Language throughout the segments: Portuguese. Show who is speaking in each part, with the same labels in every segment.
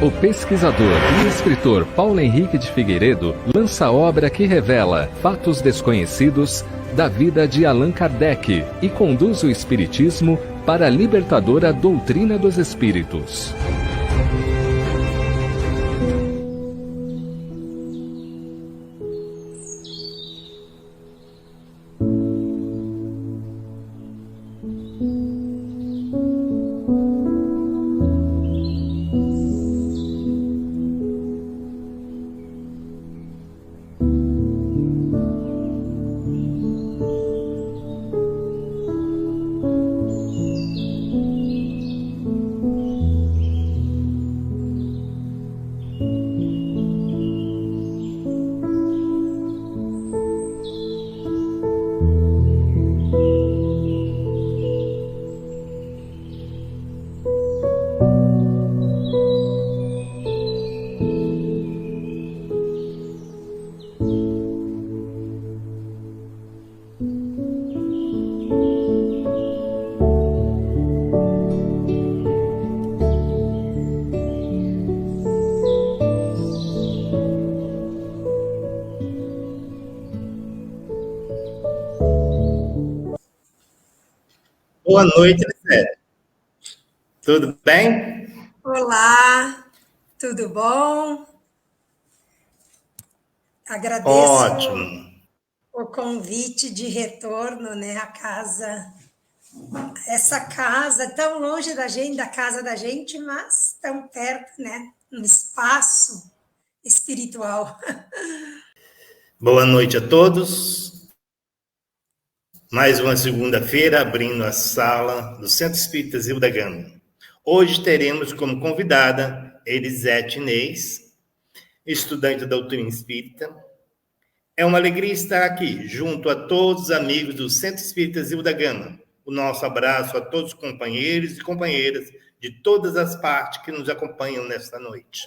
Speaker 1: O pesquisador e escritor Paulo Henrique de Figueiredo lança a obra que revela fatos desconhecidos da vida de Allan Kardec e conduz o espiritismo para a libertadora doutrina dos espíritos.
Speaker 2: Boa noite, Lizete. Tudo bem?
Speaker 3: Olá, tudo bom? Agradeço
Speaker 2: Ótimo.
Speaker 3: o convite de retorno, né, à casa. Essa casa tão longe da gente, da casa da gente, mas tão perto, né, no espaço espiritual.
Speaker 2: Boa noite a todos. Mais uma segunda-feira, abrindo a sala do Centro Espírita Zilda Gama. Hoje teremos como convidada Elisete Inês, estudante da doutrina espírita. É uma alegria estar aqui, junto a todos os amigos do Centro Espírita Zilda Gama. O nosso abraço a todos os companheiros e companheiras de todas as partes que nos acompanham nesta noite.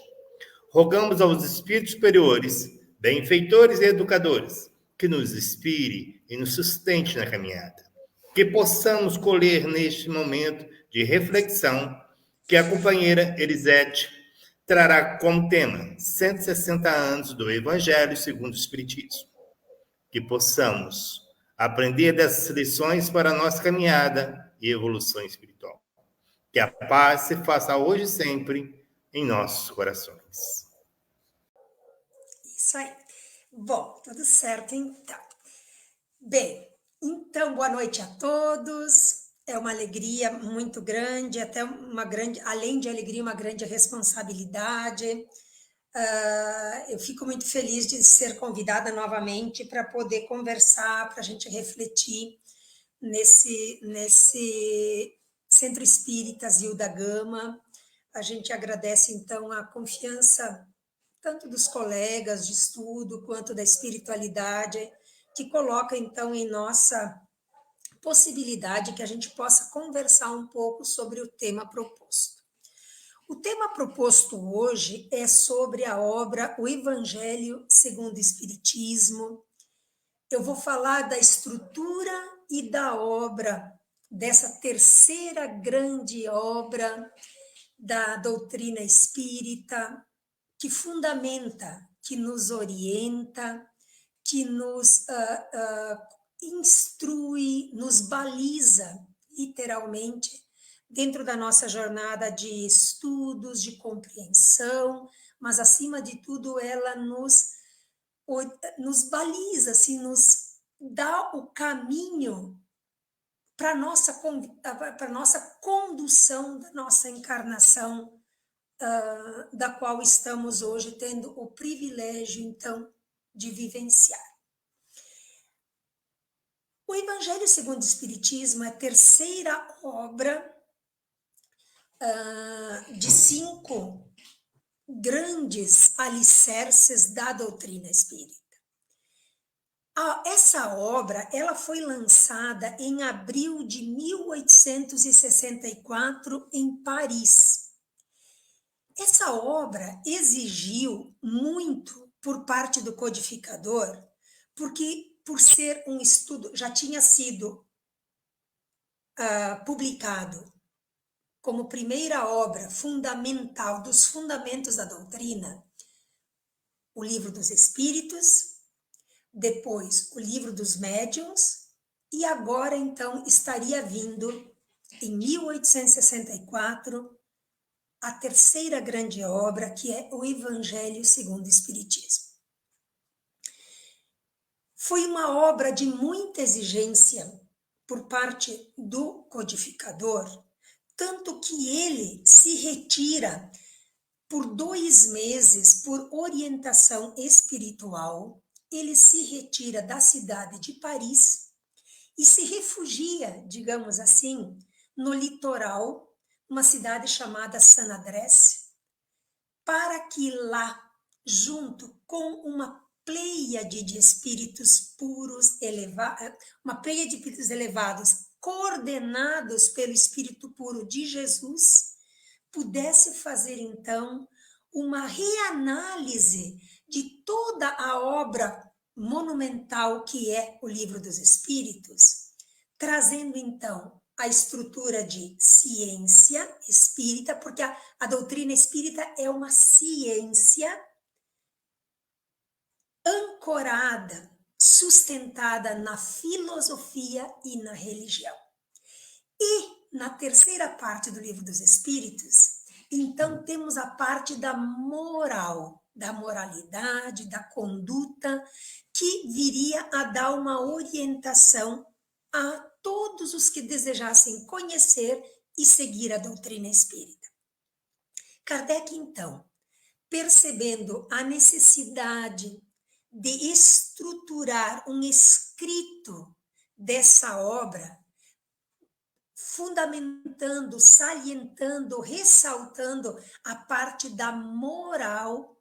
Speaker 2: Rogamos aos espíritos superiores, benfeitores e educadores, que nos inspire e nos sustente na caminhada. Que possamos colher neste momento de reflexão que a companheira Elisete trará como tema 160 anos do Evangelho segundo o Espiritismo. Que possamos aprender dessas lições para a nossa caminhada e evolução espiritual. Que a paz se faça hoje e sempre em nossos corações.
Speaker 3: Isso aí. Bom, tudo certo então. Bem, então boa noite a todos. É uma alegria muito grande, até uma grande, além de alegria, uma grande responsabilidade. Eu fico muito feliz de ser convidada novamente para poder conversar, para a gente refletir nesse Centro Espírita Zilda Gama. A gente agradece, então, a confiança tanto dos colegas de estudo quanto da espiritualidade, que coloca, então, em nossa possibilidade que a gente possa conversar um pouco sobre o tema proposto. O tema proposto hoje é sobre a obra O Evangelho segundo o Espiritismo. Eu vou falar da estrutura e da obra, dessa terceira grande obra da doutrina espírita, que fundamenta, que nos orienta, que nos instrui, nos baliza, literalmente, dentro da nossa jornada de estudos, de compreensão, mas, acima de tudo, ela nos baliza, assim, nos dá o caminho para a nossa condução da nossa encarnação, da qual estamos hoje tendo o privilégio, então, de vivenciar. O Evangelho segundo o Espiritismo é a terceira obra de 5 grandes alicerces da doutrina espírita. Essa obra ela foi lançada em abril de 1864 em Paris. Essa obra exigiu muito por parte do codificador, porque, por ser um estudo, já tinha sido publicado como primeira obra fundamental dos fundamentos da doutrina, o Livro dos Espíritos, depois o Livro dos Médiuns, e agora então estaria vindo, em 1864, a terceira grande obra, que é o Evangelho segundo o Espiritismo. Foi uma obra de muita exigência por parte do codificador, tanto que ele se retira por 2 meses, por orientação espiritual, ele se retira da cidade de Paris e se refugia, digamos assim, no litoral, uma cidade chamada Saint-Adresse, para que lá, junto com uma pleiade de espíritos puros, uma pleiade de espíritos elevados, coordenados pelo Espírito puro de Jesus, pudesse fazer então uma reanálise de toda a obra monumental que é o Livro dos Espíritos, trazendo então a estrutura de ciência espírita, porque a doutrina espírita é uma ciência ancorada, sustentada na filosofia e na religião. E na terceira parte do Livro dos Espíritos, então temos a parte da moral, da moralidade, da conduta, que viria a dar uma orientação a todos os que desejassem conhecer e seguir a doutrina espírita. Kardec, então, percebendo a necessidade de estruturar um escrito dessa obra, fundamentando, salientando, ressaltando a parte da moral,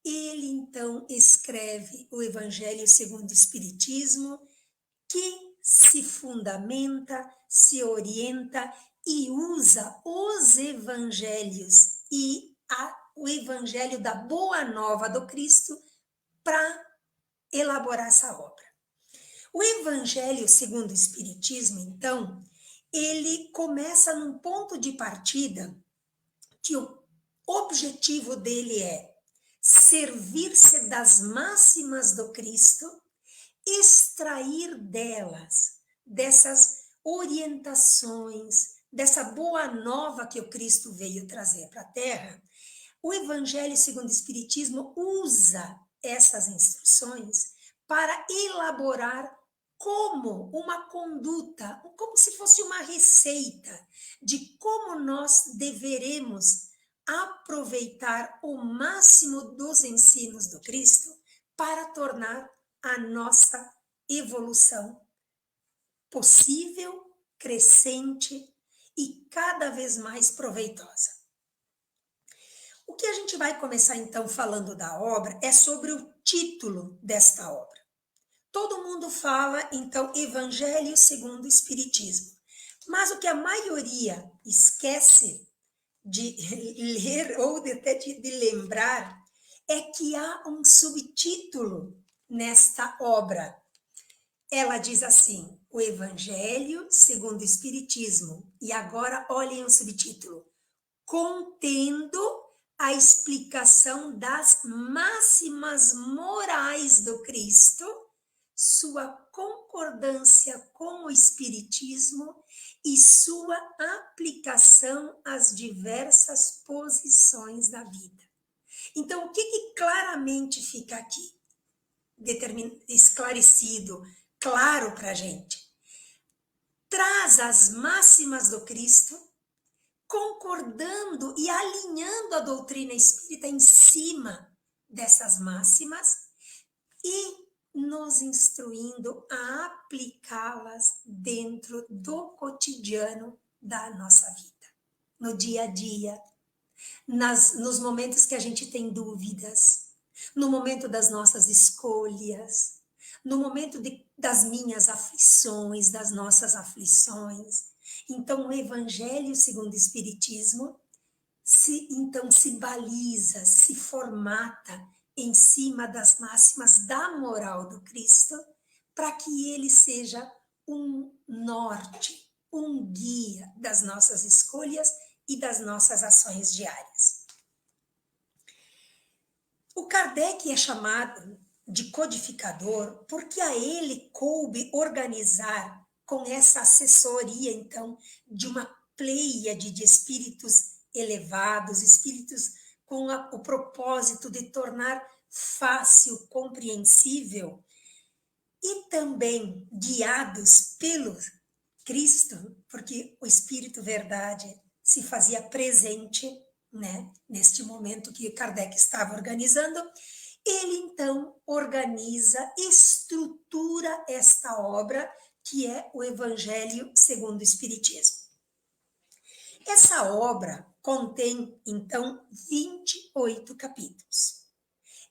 Speaker 3: ele então escreve o Evangelho segundo o Espiritismo, que se fundamenta, se orienta e usa os evangelhos e o Evangelho da Boa Nova do Cristo para elaborar essa obra. O Evangelho segundo o Espiritismo, então, ele começa num ponto de partida que o objetivo dele é servir-se das máximas do Cristo, extrair delas, dessas orientações, dessa boa nova que o Cristo veio trazer para a Terra. O Evangelho segundo o Espiritismo usa essas instruções para elaborar como uma conduta, como se fosse uma receita de como nós deveremos aproveitar o máximo dos ensinos do Cristo para tornar a nossa evolução possível, crescente e cada vez mais proveitosa. O que a gente vai começar então falando da obra é sobre o título desta obra. Todo mundo fala, então, Evangelho segundo o Espiritismo. Mas o que a maioria esquece de ler ou até de lembrar é que há um subtítulo nesta obra. Ela diz assim, o Evangelho segundo o Espiritismo. E agora olhem o subtítulo. Contendo a explicação das máximas morais do Cristo, sua concordância com o Espiritismo e sua aplicação às diversas posições da vida. Então, o que claramente fica aqui? Esclarecido, claro para a gente. Traz as máximas do Cristo, concordando e alinhando a doutrina espírita em cima dessas máximas e nos instruindo a aplicá-las dentro do cotidiano da nossa vida, no dia a dia, nos momentos que a gente tem dúvidas, no momento das nossas escolhas, no momento das minhas aflições, das nossas aflições. Então, o Evangelho segundo o Espiritismo se baliza, se formata em cima das máximas da moral do Cristo, para que ele seja um norte, um guia das nossas escolhas e das nossas ações diárias. O Kardec é chamado de codificador porque a ele coube organizar com essa assessoria, então, de uma pleiade de espíritos elevados, espíritos com o propósito de tornar fácil, compreensível e também guiados pelo Cristo, porque o Espírito Verdade se fazia presente, né, neste momento que Kardec estava organizando. Ele então organiza, estrutura esta obra que é o Evangelho segundo o Espiritismo. Essa obra contém então 28 capítulos.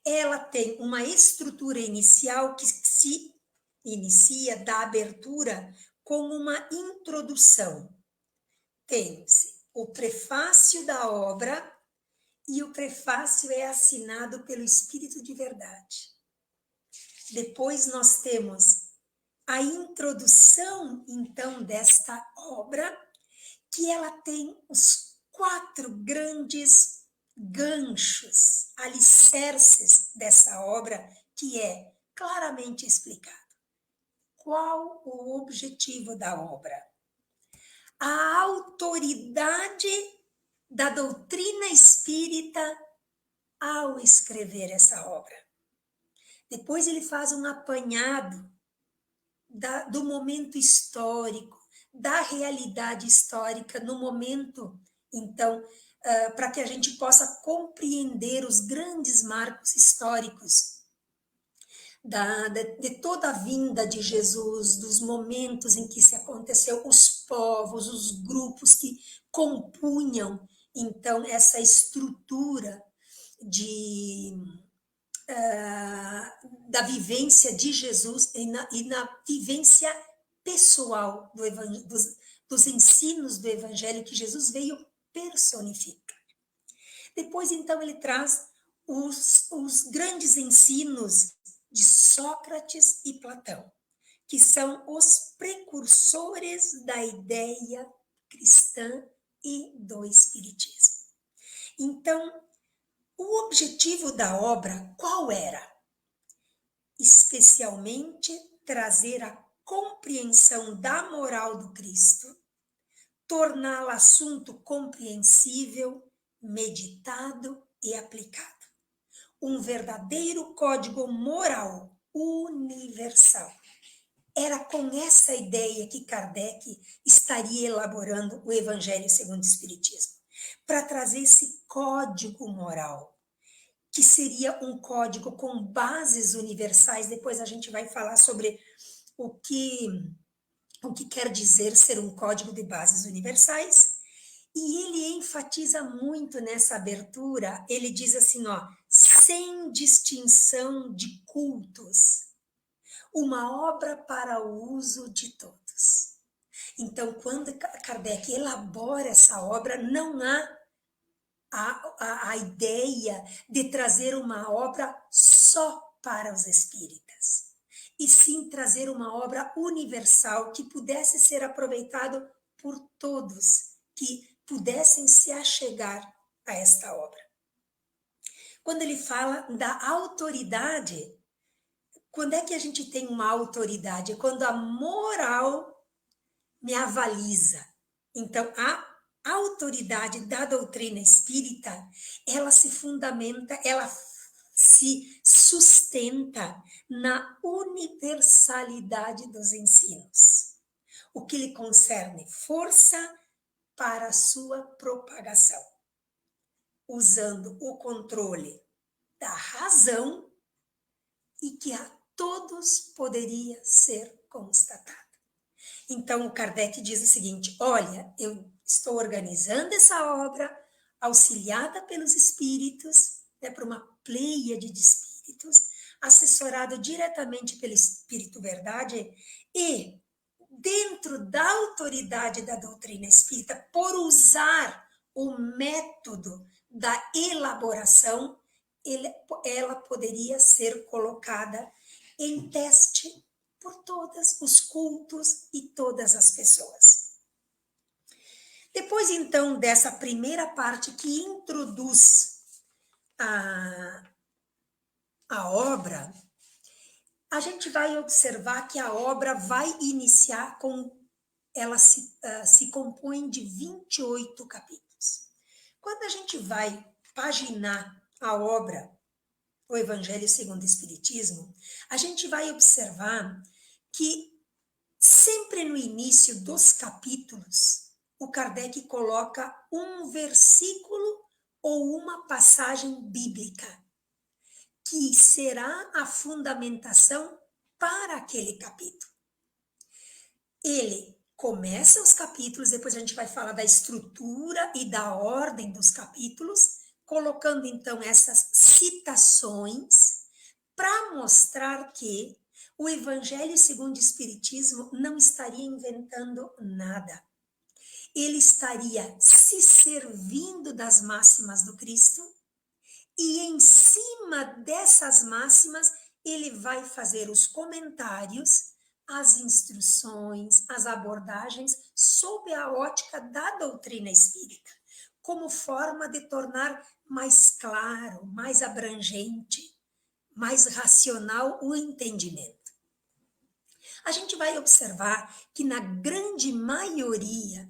Speaker 3: Ela tem uma estrutura inicial que se inicia da abertura com uma introdução. Tem-se o prefácio da obra, e o prefácio é assinado pelo Espírito de Verdade. Depois nós temos a introdução, então, desta obra, que ela tem os 4 grandes ganchos, alicerces dessa obra, que é claramente explicado. Qual o objetivo da obra? A autoridade da doutrina espírita ao escrever essa obra. Depois ele faz um apanhado do momento histórico, da realidade histórica no momento, então, para que a gente possa compreender os grandes marcos históricos de toda a vinda de Jesus, dos momentos em que se aconteceu, os povos, os grupos que compunham, então, essa estrutura da vivência de Jesus e na vivência pessoal dos ensinos do Evangelho que Jesus veio personificar. Depois, então, ele traz os grandes ensinos de Sócrates e Platão, que são os precursores da ideia cristã e do Espiritismo. Então, o objetivo da obra qual era? Especialmente trazer a compreensão da moral do Cristo, torná-la assunto compreensível, meditado e aplicado. Um verdadeiro código moral universal. Era com essa ideia que Kardec estaria elaborando o Evangelho segundo o Espiritismo, para trazer esse código moral, que seria um código com bases universais. Depois a gente vai falar sobre o que quer dizer ser um código de bases universais. E ele enfatiza muito nessa abertura, ele diz assim, ó, sem distinção de cultos, uma obra para o uso de todos. Então, quando Kardec elabora essa obra, não há a ideia de trazer uma obra só para os espíritas, e sim trazer uma obra universal que pudesse ser aproveitado por todos, que pudessem se achegar a esta obra. Quando ele fala da autoridade, quando é que a gente tem uma autoridade? É quando a moral me avaliza. Então, a autoridade da doutrina espírita, ela se fundamenta, ela se sustenta na universalidade dos ensinos, o que lhe concerne força para a sua propagação, usando o controle da razão e que a todos poderia ser constatado. Então, o Kardec diz o seguinte, olha, eu estou organizando essa obra, auxiliada pelos espíritos, né, por uma pleiade de espíritos, assessorado diretamente pelo Espírito Verdade, e dentro da autoridade da doutrina espírita, por usar o método da elaboração, ela poderia ser colocada em teste por todos os cultos e todas as pessoas. Depois, então, dessa primeira parte que introduz a obra, a gente vai observar que a obra vai iniciar com... Ela se compõe de 28 capítulos. Quando a gente vai paginar a obra, o Evangelho segundo o Espiritismo, a gente vai observar que sempre no início dos capítulos, o Kardec coloca um versículo ou uma passagem bíblica, que será a fundamentação para aquele capítulo. Ele começa os capítulos, depois a gente vai falar da estrutura e da ordem dos capítulos, colocando então essas citações para mostrar que o Evangelho segundo o Espiritismo não estaria inventando nada. Ele estaria se servindo das máximas do Cristo e em cima dessas máximas ele vai fazer os comentários, as instruções, as abordagens sob a ótica da doutrina espírita, como forma de tornar mais claro, mais abrangente, mais racional o entendimento. A gente vai observar que na grande maioria,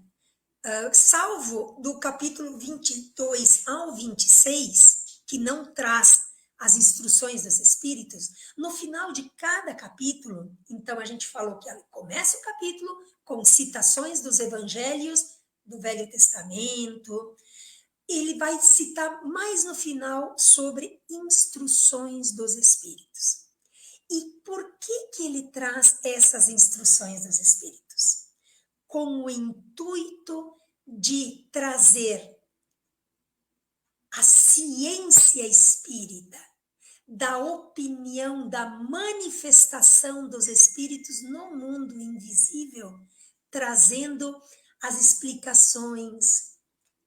Speaker 3: salvo do capítulo 22 ao 26, que não traz as instruções dos espíritos, no final de cada capítulo, então a gente falou que começa o capítulo com citações dos evangelhos do Velho Testamento, ele vai citar mais no final sobre instruções dos espíritos. E por que ele traz essas instruções dos espíritos? Com o intuito de trazer a ciência espírita, da opinião, da manifestação dos espíritos no mundo invisível, trazendo as explicações,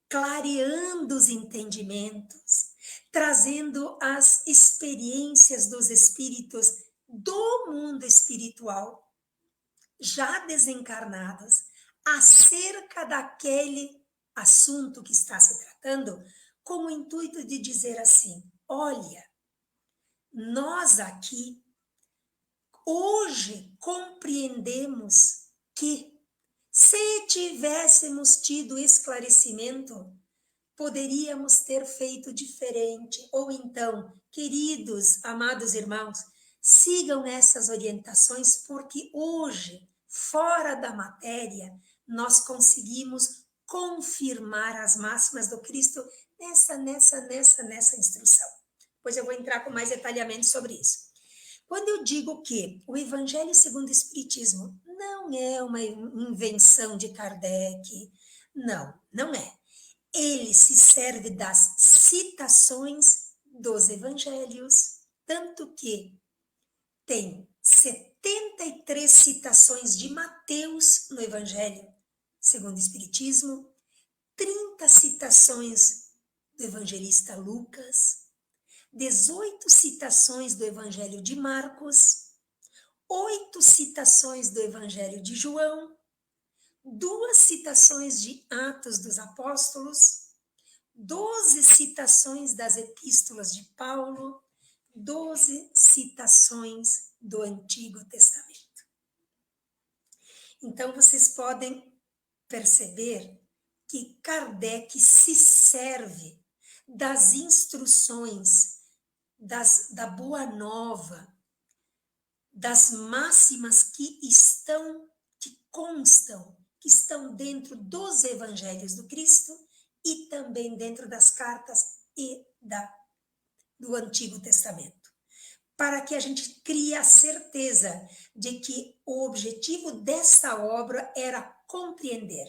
Speaker 3: clareando os entendimentos, trazendo as experiências dos espíritos do mundo espiritual, já desencarnados, acerca daquele assunto que está se tratando, com o intuito de dizer assim: olha, nós aqui hoje compreendemos que, se tivéssemos tido esclarecimento, poderíamos ter feito diferente. Ou então, queridos, amados irmãos, sigam essas orientações, porque hoje, fora da matéria, nós conseguimos confirmar as máximas do Cristo nessa instrução. Pois eu vou entrar com mais detalhamento sobre isso. Quando eu digo que o Evangelho segundo o Espiritismo não é uma invenção de Kardec, não é. Ele se serve das citações dos evangelhos, tanto que tem 73 citações de Mateus no Evangelho segundo o Espiritismo, 30 citações do evangelista Lucas, 18 citações do Evangelho de Marcos, 8 citações do Evangelho de João, 2 citações de Atos dos Apóstolos, 12 citações das Epístolas de Paulo, 12 citações do Antigo Testamento. Então, vocês podem perceber que Kardec se serve das instruções, da Boa Nova, das máximas que constam, que estão dentro dos evangelhos do Cristo e também dentro das cartas e do Antigo Testamento, para que a gente crie a certeza de que o objetivo desta obra era compreender,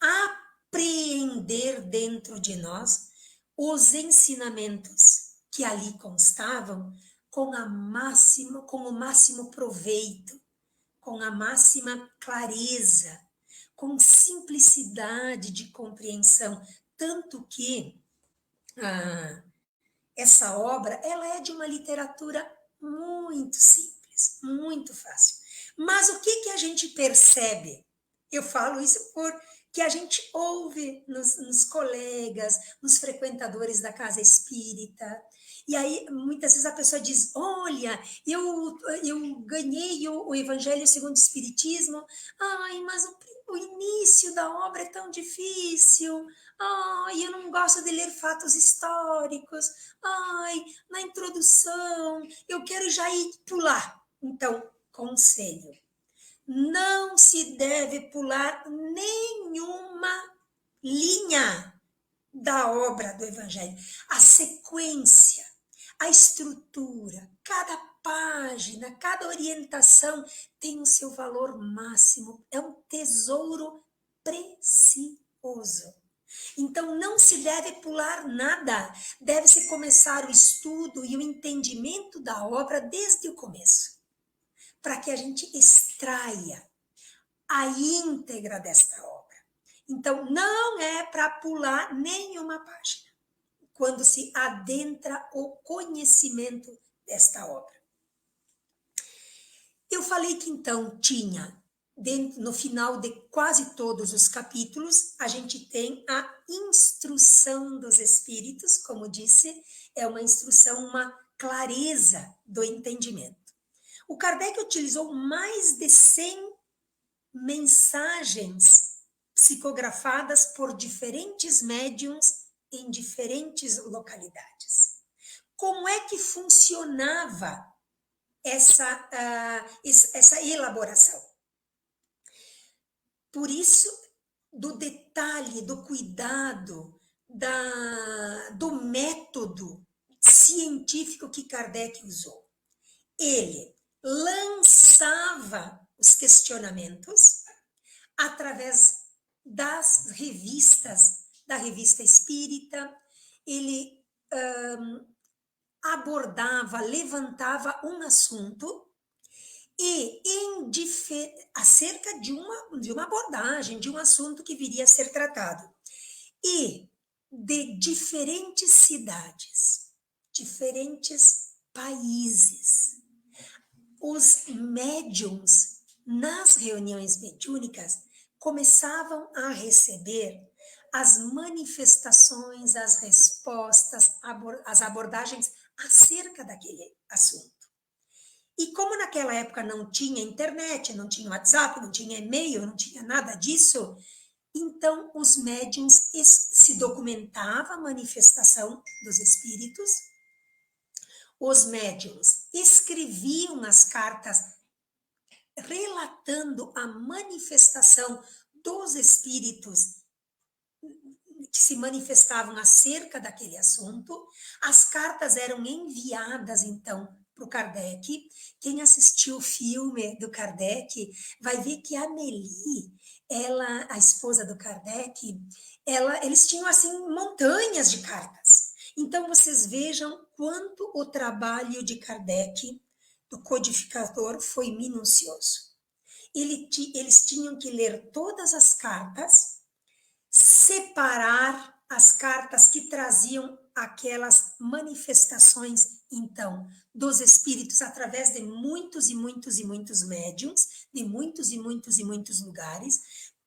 Speaker 3: apreender dentro de nós os ensinamentos que ali constavam com o máximo proveito, com a máxima clareza, com simplicidade de compreensão, tanto que essa obra ela é de uma literatura muito simples, muito fácil. Mas o que a gente percebe? Eu falo isso que a gente ouve nos colegas, nos frequentadores da casa espírita. E aí, muitas vezes a pessoa diz, olha, eu ganhei o Evangelho segundo o Espiritismo, ai, mas o início da obra é tão difícil, ai, eu não gosto de ler fatos históricos, ai, na introdução, eu quero já ir pular. Então, conselho, não se deve pular nenhuma linha da obra do Evangelho. A sequência, a estrutura, cada página, cada orientação tem o seu valor máximo. É um tesouro precioso. Então, não se deve pular nada. Deve-se começar o estudo e o entendimento da obra desde o começo, para que a gente extraia a íntegra desta obra. Então, não é para pular nenhuma página, quando se adentra o conhecimento desta obra. Eu falei que então tinha, no final de quase todos os capítulos, a gente tem a instrução dos espíritos, como disse, é uma instrução, uma clareza do entendimento. O Kardec utilizou mais de 100 mensagens psicografadas por diferentes médiuns em diferentes localidades. Como é que funcionava essa elaboração? Por isso, do detalhe, do cuidado, do método científico que Kardec usou. Ele lançava os questionamentos através das revistas, da Revista Espírita, ele abordava, levantava um assunto e acerca de uma abordagem, de um assunto que viria a ser tratado. E de diferentes cidades, diferentes países, os médiums, nas reuniões mediúnicas, começavam a receber as manifestações, as respostas, as abordagens acerca daquele assunto. E como naquela época não tinha internet, não tinha WhatsApp, não tinha e-mail, não tinha nada disso, então os médiuns se documentava a manifestação dos espíritos, os médiuns escreviam as cartas relatando a manifestação dos espíritos que se manifestavam acerca daquele assunto. As cartas eram enviadas, então, para o Kardec. Quem assistiu o filme do Kardec vai ver que a Amélie, ela, a esposa do Kardec, eles tinham, assim, montanhas de cartas. Então, vocês vejam quanto o trabalho de Kardec, do codificador, foi minucioso. Eles tinham que ler todas as cartas, separar as cartas que traziam aquelas manifestações, então, dos espíritos através de muitos e muitos e muitos médiuns, de muitos e muitos e muitos lugares.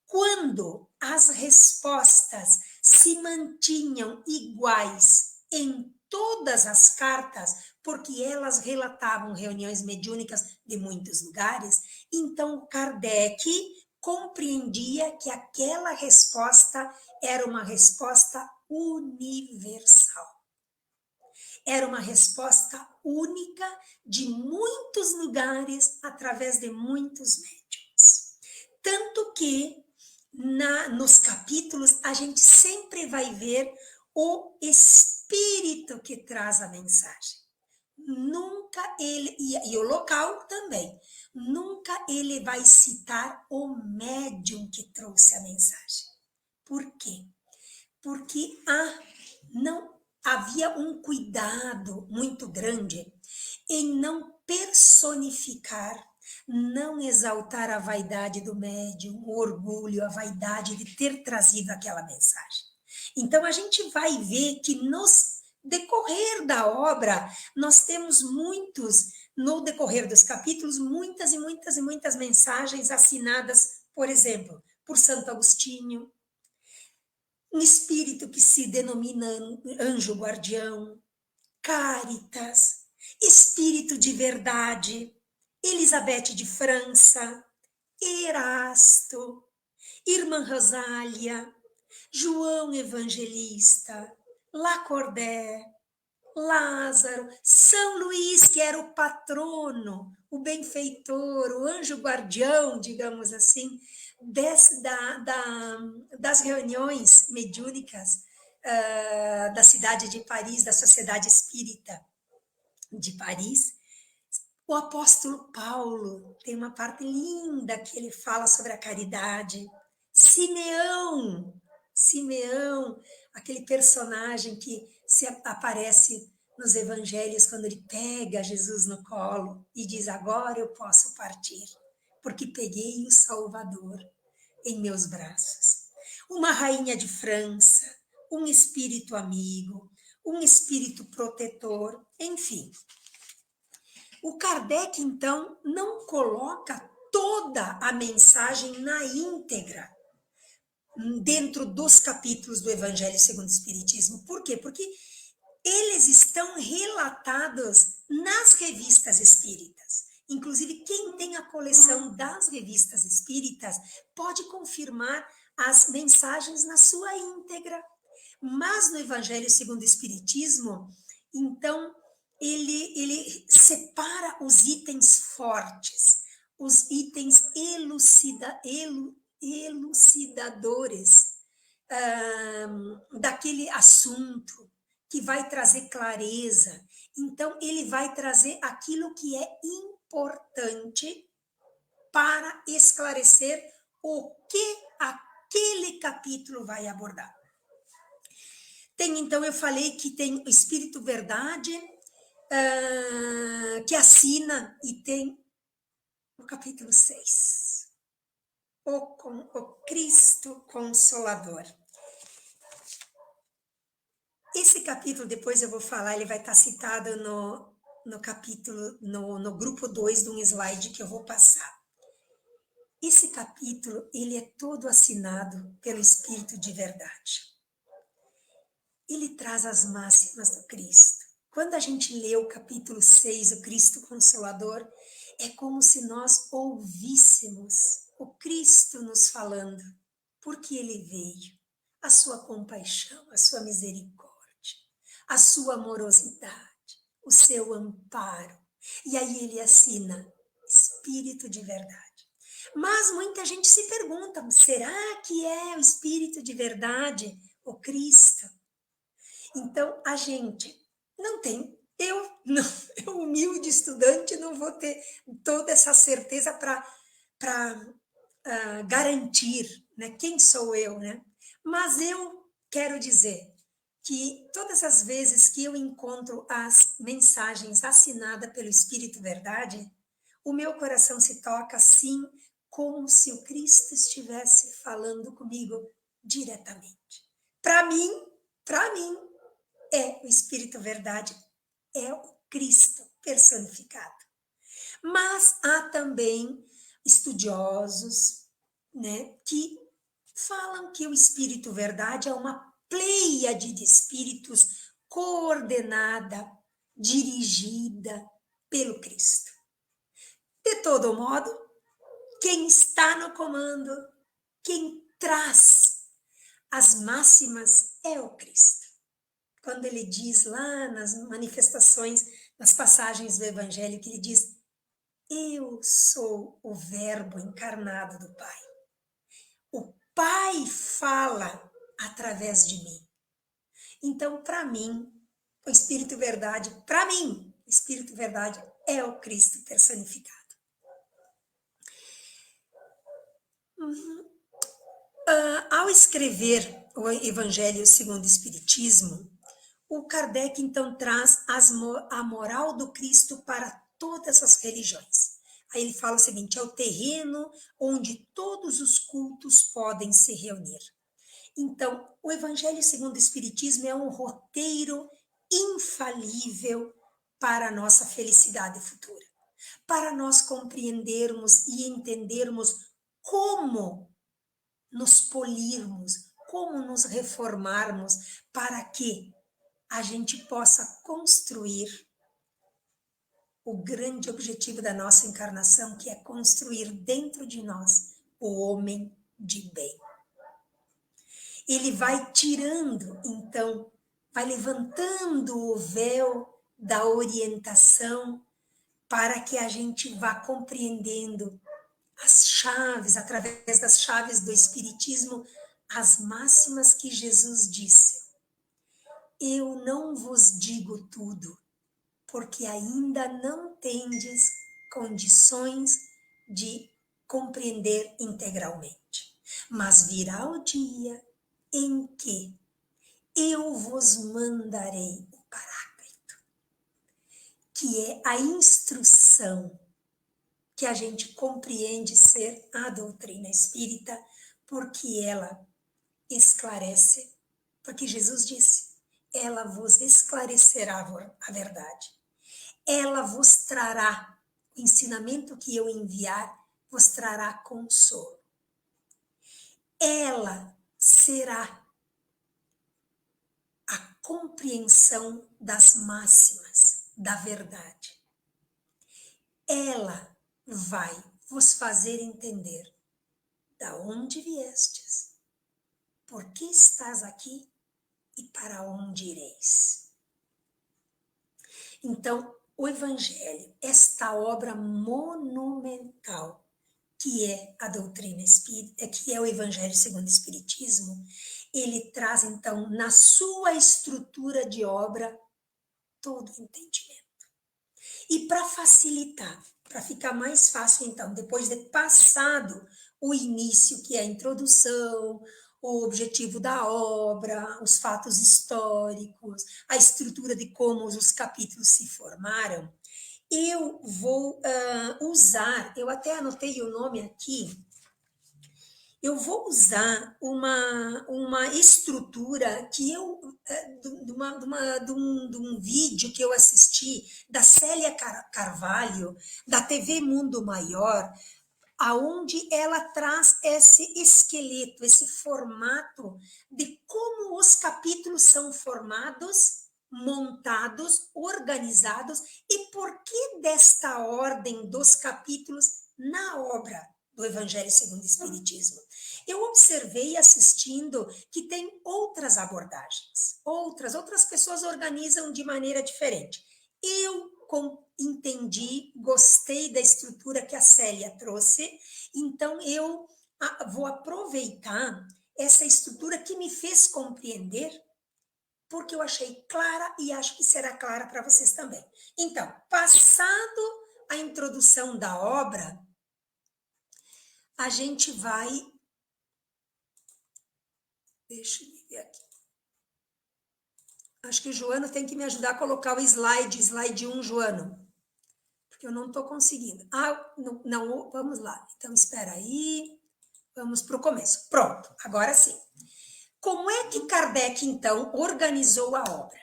Speaker 3: Quando as respostas se mantinham iguais em todas as cartas, porque elas relatavam reuniões mediúnicas de muitos lugares, então Kardec compreendia que aquela resposta era uma resposta universal. Era uma resposta única de muitos lugares, através de muitos médiuns. Tanto que, nos capítulos, a gente sempre vai ver o espírito que traz a mensagem. Nunca ele, e o local também, nunca ele vai citar o médium que trouxe a mensagem. Por quê? Porque não havia um cuidado muito grande em não personificar, não exaltar a vaidade do médium, o orgulho, a vaidade de ter trazido aquela mensagem. Então, a gente vai ver que nos decorrer da obra, nós temos no decorrer dos capítulos, muitas e muitas e muitas mensagens assinadas, por exemplo, por Santo Agostinho, um espírito que se denomina anjo guardião, Caritas, Espírito de Verdade, Elizabeth de França, Erasto, Irmã Rosália, João Evangelista, Lacordaire, Lázaro, São Luís, que era o patrono, o benfeitor, o anjo guardião, digamos assim, das reuniões mediúnicas da cidade de Paris, da Sociedade Espírita de Paris. O apóstolo Paulo tem uma parte linda que ele fala sobre a caridade. Simeão, aquele personagem que aparece nos evangelhos quando ele pega Jesus no colo e diz: agora eu posso partir, porque peguei o Salvador em meus braços. Uma rainha de França, um espírito amigo, um espírito protetor, enfim. O Kardec, então, não coloca toda a mensagem na íntegra dentro dos capítulos do Evangelho segundo o Espiritismo. Por quê? Porque eles estão relatados nas revistas espíritas. Inclusive, quem tem a coleção das revistas espíritas pode confirmar as mensagens na sua íntegra. Mas no Evangelho segundo o Espiritismo, então, ele separa os itens fortes, os itens elucidadores daquele assunto, que vai trazer clareza. Então, ele vai trazer aquilo que é importante para esclarecer o que aquele capítulo vai abordar. Tem, então, eu falei que tem o Espírito Verdade, que assina, e tem o capítulo 6, o Cristo Consolador. Esse capítulo, depois eu vou falar, ele vai estar citado no capítulo, no grupo 2 de um slide que eu vou passar. Esse capítulo, ele é todo assinado pelo Espírito de Verdade. Ele traz as máximas do Cristo. Quando a gente lê o capítulo 6, o Cristo Consolador, é como se nós ouvíssemos o Cristo nos falando, porque ele veio, a sua compaixão, a sua misericórdia, a sua amorosidade, o seu amparo. E aí ele assina, Espírito de Verdade. Mas muita gente se pergunta, será que é o Espírito de Verdade, o Cristo? Então, a gente não tem, eu humilde estudante, não vou ter toda essa certeza para garantir, né, quem sou eu, né? Mas eu quero dizer que todas as vezes que eu encontro as mensagens assinadas pelo Espírito Verdade, o meu coração se toca assim, como se o Cristo estivesse falando comigo diretamente. Para mim, é o Espírito Verdade, é o Cristo personificado. Mas há também estudiosos, né, que falam que o Espírito Verdade é uma pleiade de espíritos coordenada, dirigida pelo Cristo. De todo modo, quem está no comando, quem traz as máximas é o Cristo. Quando ele diz lá nas manifestações, nas passagens do Evangelho, que ele diz: eu sou o Verbo encarnado do Pai. O Pai fala através de mim. Então, para mim, o Espírito Verdade, o Espírito Verdade é o Cristo personificado. Ao escrever o Evangelho segundo o Espiritismo, o Kardec, então, traz a moral do Cristo para todas as religiões. Aí ele fala o seguinte: é o terreno onde todos os cultos podem se reunir. Então, o Evangelho segundo o Espiritismo é um roteiro infalível para a nossa felicidade futura, para nós compreendermos e entendermos como nos polirmos, como nos reformarmos para que a gente possa construir o grande objetivo da nossa encarnação, que é construir dentro de nós o homem de bem. Ele vai tirando, então, vai levantando o véu da orientação para que a gente vá compreendendo as chaves, através das chaves do Espiritismo, as máximas que Jesus disse. Eu não vos digo tudo, porque ainda não tendes condições de compreender integralmente. Mas virá o dia em que eu vos mandarei o Paráclito, que é a instrução que a gente compreende ser a doutrina espírita, porque ela esclarece, porque Jesus disse, ela vos esclarecerá a verdade. Ela vos trará, o ensinamento que eu enviar, vos trará consolo. Ela será a compreensão das máximas da verdade. Ela vai vos fazer entender da onde viestes, por que estás aqui e para onde ireis. Então, o Evangelho, esta obra monumental, que é a doutrina espírita, que é o Evangelho segundo o Espiritismo, ele traz, então, na sua estrutura de obra, todo o entendimento. E para facilitar, para ficar mais fácil, então, depois de passado o início, que é a introdução, o objetivo da obra, os fatos históricos, a estrutura de como os capítulos se formaram, eu vou usar, eu até anotei o nome aqui, eu vou usar uma estrutura que eu, de um vídeo que eu assisti da Célia Carvalho, da TV Mundo Maior, aonde ela traz esse esqueleto, esse formato de como os capítulos são formados, montados, organizados e por que desta ordem dos capítulos na obra do Evangelho segundo o Espiritismo. Eu observei assistindo que tem outras abordagens, outras pessoas organizam de maneira diferente. Eu entendi, gostei da estrutura que a Célia trouxe, então eu vou aproveitar essa estrutura que me fez compreender, porque eu achei clara e acho que será clara para vocês também. Então, passado a introdução da obra, a gente vai... Deixa eu ver aqui. Acho que o Joano tem que me ajudar a colocar o slide 1, Joano. Porque eu não estou conseguindo. Não, vamos lá. Então, espera aí. Vamos para o começo. Pronto, agora sim. Como é que Kardec, então, organizou a obra?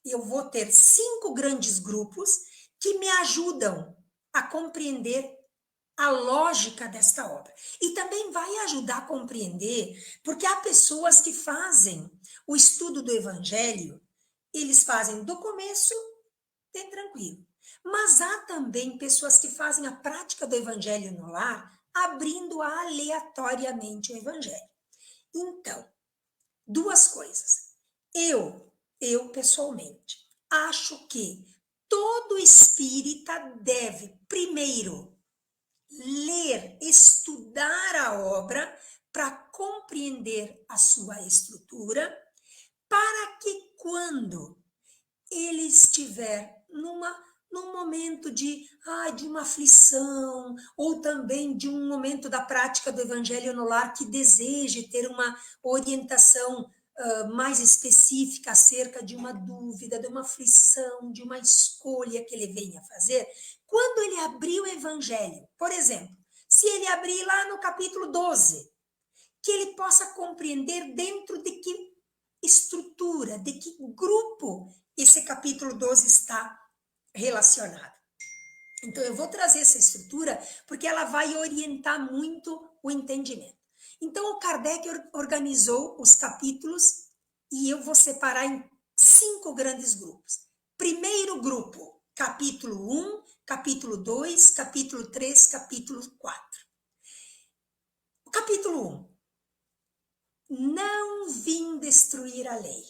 Speaker 3: Eu vou ter 5 grandes grupos que me ajudam a compreender a lógica desta obra. E também vai ajudar a compreender, porque há pessoas que fazem o estudo do Evangelho, eles fazem do começo, bem tranquilo. Mas há também pessoas que fazem a prática do Evangelho no lar, abrindo aleatoriamente o Evangelho. Então, 2 coisas. Eu pessoalmente, acho que todo espírita deve, primeiro, ler, estudar a obra para compreender a sua estrutura, para que quando ele estiver num momento de uma aflição, ou também de um momento da prática do Evangelho no lar que deseje ter uma orientação mais específica acerca de uma dúvida, de uma aflição, de uma escolha que ele venha fazer, quando ele abrir o Evangelho, por exemplo, se ele abrir lá no capítulo 12, que ele possa compreender dentro de que estrutura, de que grupo esse capítulo 12 está relacionado. Então, eu vou trazer essa estrutura porque ela vai orientar muito o entendimento. Então, o Kardec organizou os capítulos e eu vou separar em 5 grandes grupos. Primeiro grupo, capítulo 1, capítulo 2, capítulo 3, capítulo 4. O capítulo 1, não vim destruir a lei.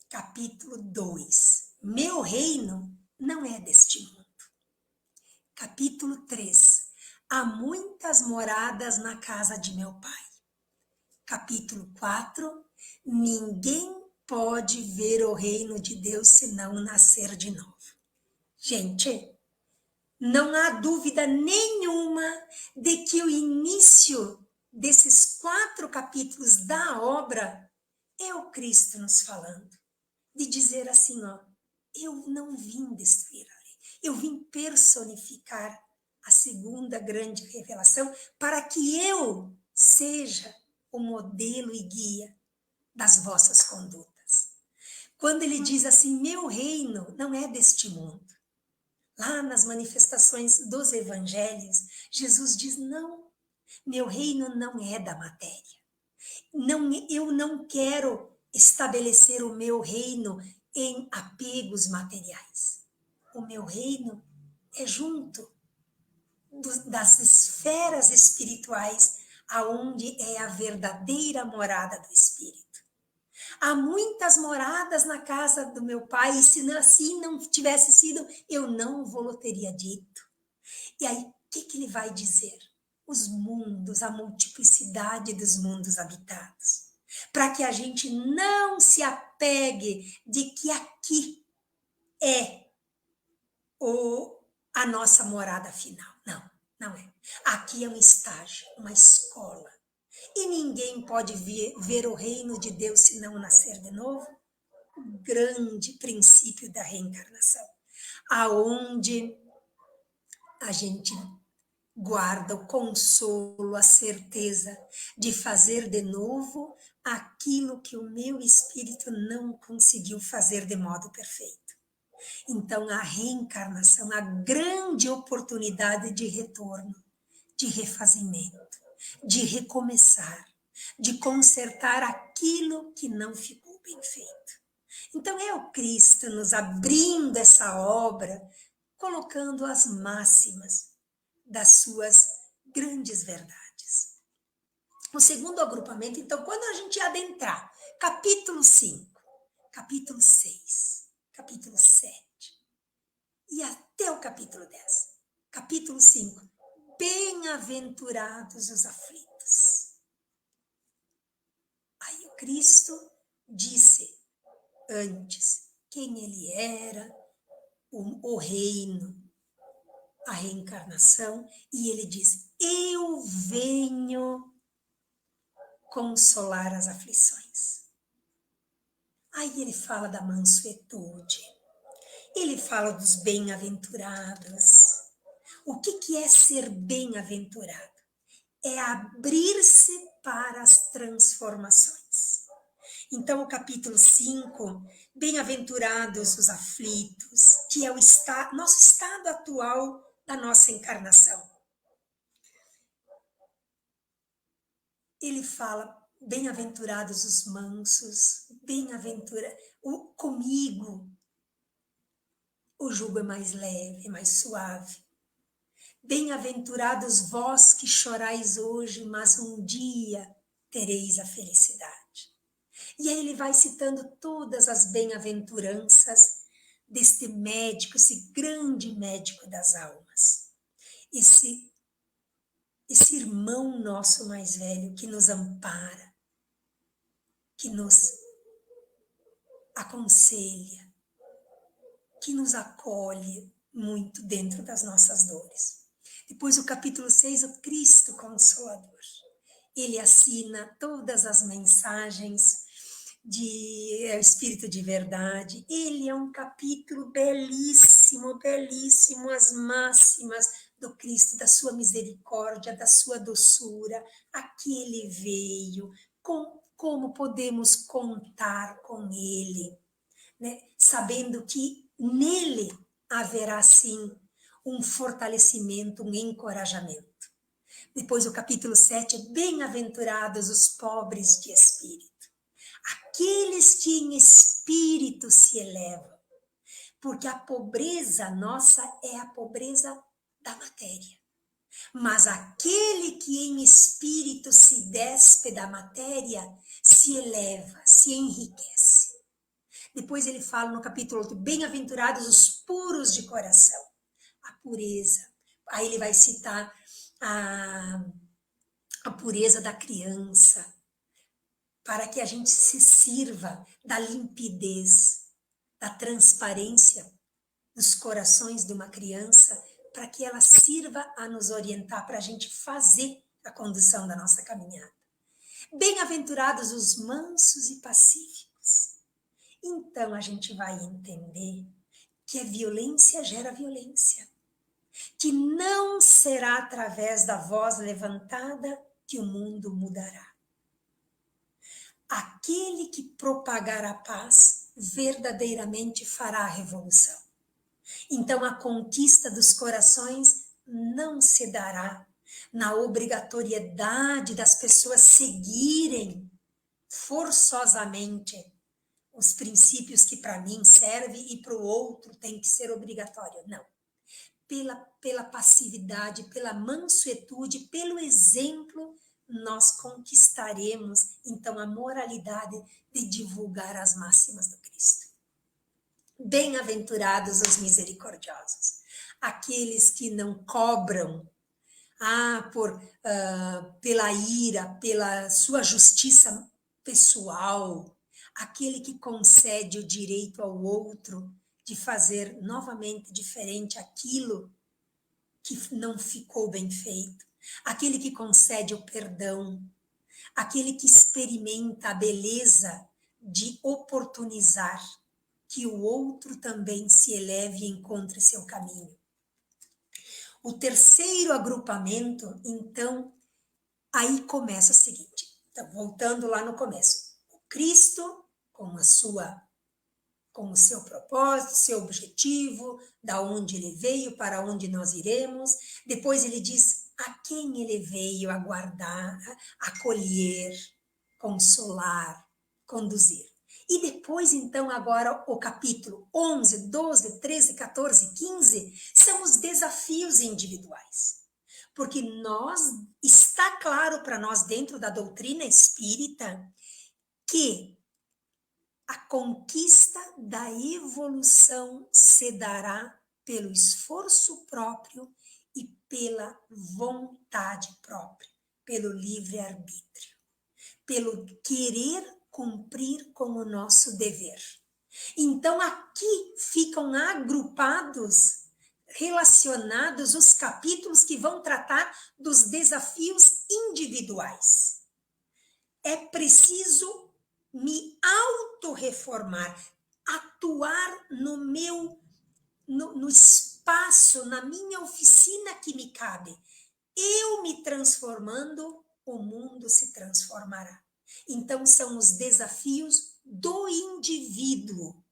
Speaker 3: Capítulo 2, meu reino não é deste mundo. Capítulo 3, há muitas moradas na casa de meu pai. Capítulo 4, ninguém pode ver o reino de Deus se não nascer de novo. Gente, não há dúvida nenhuma de que o início desses 4 capítulos da obra é o Cristo nos falando. De dizer assim, ó, eu não vim destruir a lei, eu vim personificar a segunda grande revelação para que eu seja o modelo e guia das vossas condutas. Quando ele diz assim, meu reino não é deste mundo. Lá nas manifestações dos evangelhos, Jesus diz, não, meu reino não é da matéria. Não, eu não quero estabelecer o meu reino em apegos materiais. O meu reino é junto das esferas espirituais, aonde é a verdadeira morada do Espírito. Há muitas moradas na casa do meu pai, e se assim não tivesse sido, eu não vou teria dito. E aí, o que ele vai dizer? Os mundos, a multiplicidade dos mundos habitados. Para que a gente não se apegue de que aqui é a nossa morada final. Não, não é. Aqui é um estágio, uma escola. E ninguém pode ver o reino de Deus se não nascer de novo. O grande princípio da reencarnação. Aonde a gente guarda o consolo, a certeza de fazer de novo aquilo que o meu espírito não conseguiu fazer de modo perfeito. Então, a reencarnação, a grande oportunidade de retorno, de refazimento, de recomeçar, de consertar aquilo que não ficou bem feito. Então, é o Cristo nos abrindo essa obra, colocando as máximas das suas grandes verdades. O segundo agrupamento, então, quando a gente adentrar, capítulo 5, capítulo 6, capítulo 7, e até o capítulo 10. Capítulo 5, bem-aventurados os aflitos. Aí o Cristo disse antes quem ele era, o reino, a reencarnação, e ele diz, eu venho consolar as aflições. Aí ele fala da mansuetude, ele fala dos bem-aventurados. O que é ser bem-aventurado? É abrir-se para as transformações. Então, o capítulo 5, bem-aventurados os aflitos, que é o nosso estado atual da nossa encarnação. Ele fala, bem-aventurados os mansos, comigo o jugo é mais leve, mais suave. Bem-aventurados vós que chorais hoje, mas um dia tereis a felicidade. E aí ele vai citando todas as bem-aventuranças deste médico, esse grande médico das almas. Esse irmão nosso mais velho que nos ampara, que nos aconselha, que nos acolhe muito dentro das nossas dores. Depois o capítulo 6, o Cristo Consolador. Ele assina todas as mensagens de Espírito de Verdade. Ele é um capítulo belíssimo, belíssimo, as máximas do Cristo, da sua misericórdia, da sua doçura. Aqui ele veio, como podemos contar com ele, né? Sabendo que nele haverá sim um fortalecimento, um encorajamento. Depois o capítulo 7 é bem-aventurados os pobres de espírito. Aqueles que em espírito se elevam. Porque a pobreza nossa é a pobreza da matéria. Mas aquele que em espírito se despe da matéria, se eleva, se enriquece. Depois ele fala no capítulo 8, bem-aventurados os puros de coração. A pureza. Aí ele vai citar a pureza da criança, para que a gente se sirva da limpidez, da transparência dos corações de uma criança, para que ela sirva a nos orientar, para a gente fazer a condução da nossa caminhada. Bem-aventurados os mansos e pacíficos. Então a gente vai entender que a violência gera violência, que não será através da voz levantada que o mundo mudará. Aquele que propagar a paz verdadeiramente fará a revolução. Então a conquista dos corações não se dará na obrigatoriedade das pessoas seguirem forçosamente os princípios que para mim servem e para o outro tem que ser obrigatório. Não. Pela passividade, pela mansuetude, pelo exemplo, nós conquistaremos, então, a moralidade de divulgar as máximas do Cristo. Bem-aventurados os misericordiosos, aqueles que não cobram pela ira, pela sua justiça pessoal, aquele que concede o direito ao outro de fazer novamente diferente aquilo que não ficou bem feito, aquele que concede o perdão, aquele que experimenta a beleza de oportunizar que o outro também se eleve e encontre seu caminho. O terceiro agrupamento, então, aí começa o seguinte, então, voltando lá no começo, o Cristo com o seu propósito, seu objetivo, da onde ele veio, para onde nós iremos. Depois ele diz a quem ele veio aguardar, acolher, consolar, conduzir. E depois, então, agora o capítulo 11, 12, 13, 14, 15 são os desafios individuais. Porque está claro para nós dentro da doutrina espírita que a conquista da evolução se dará pelo esforço próprio e pela vontade própria, pelo livre-arbítrio, pelo querer cumprir com o nosso dever. Então, aqui ficam agrupados, relacionados os capítulos que vão tratar dos desafios individuais. É preciso me autorreformar, atuar no espaço, na minha oficina que me cabe. Eu me transformando, o mundo se transformará. Então, são os desafios do indivíduo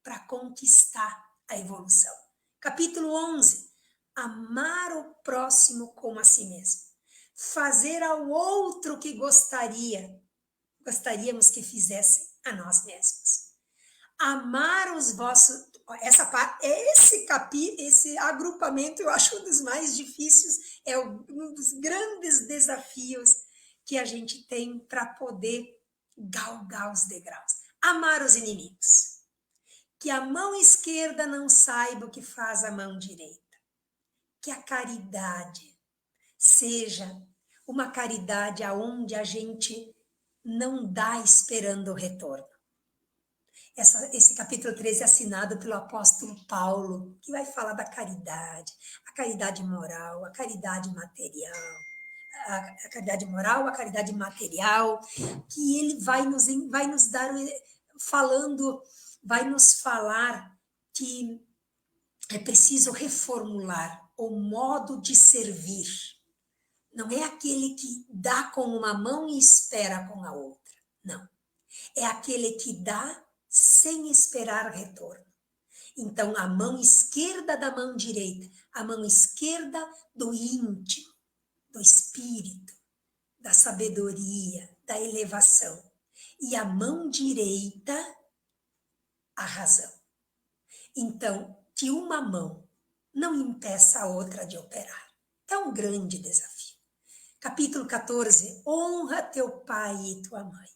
Speaker 3: para conquistar a evolução. Capítulo 11. Amar o próximo como a si mesmo. Fazer ao outro o que gostaríamos que fizessem a nós mesmos. Amar os vossos... Esse agrupamento eu acho um dos mais difíceis, é um dos grandes desafios que a gente tem para poder galgar os degraus. Amar os inimigos. Que a mão esquerda não saiba o que faz a mão direita. Que a caridade seja uma caridade aonde a gente não dá esperando o retorno. Esse capítulo 13 é assinado pelo apóstolo Paulo, que vai falar da caridade, a caridade moral, a caridade material, a caridade moral, a caridade material, que ele vai nos dar, vai nos falar que é preciso reformular o modo de servir. Não é aquele que dá com uma mão e espera com a outra. Não. É aquele que dá sem esperar retorno. Então, a mão esquerda da mão direita, a mão esquerda do íntimo, do espírito, da sabedoria, da elevação. E a mão direita, a razão. Então, que uma mão não impeça a outra de operar. É um grande desafio. Capítulo 14, honra teu pai e tua mãe.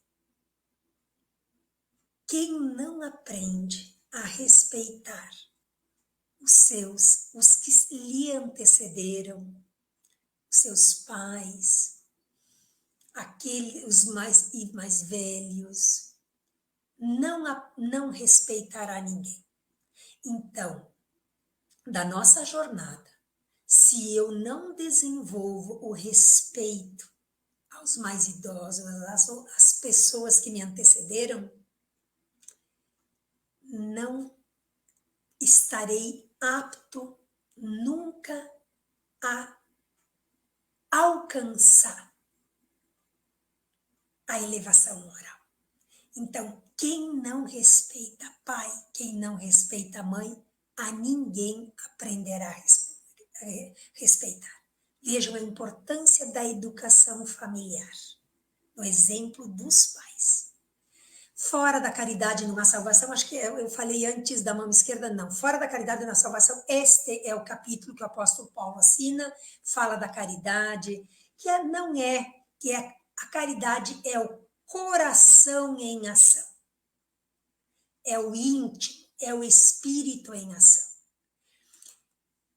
Speaker 3: Quem não aprende a respeitar os que lhe antecederam, os seus pais, os mais velhos, não respeitará ninguém. Então, da nossa jornada, se eu não desenvolvo o respeito aos mais idosos, às pessoas que me antecederam, não estarei apto nunca a alcançar a elevação moral. Então, quem não respeita pai, quem não respeita mãe, a ninguém aprenderá a respeitar. Vejam a importância da educação familiar, no exemplo dos pais. Fora da caridade não há salvação, acho que eu falei antes da mão esquerda, não. Fora da caridade não há salvação, este é o capítulo que o apóstolo Paulo assina, fala da caridade, a caridade é o coração em ação. É o íntimo, é o espírito em ação.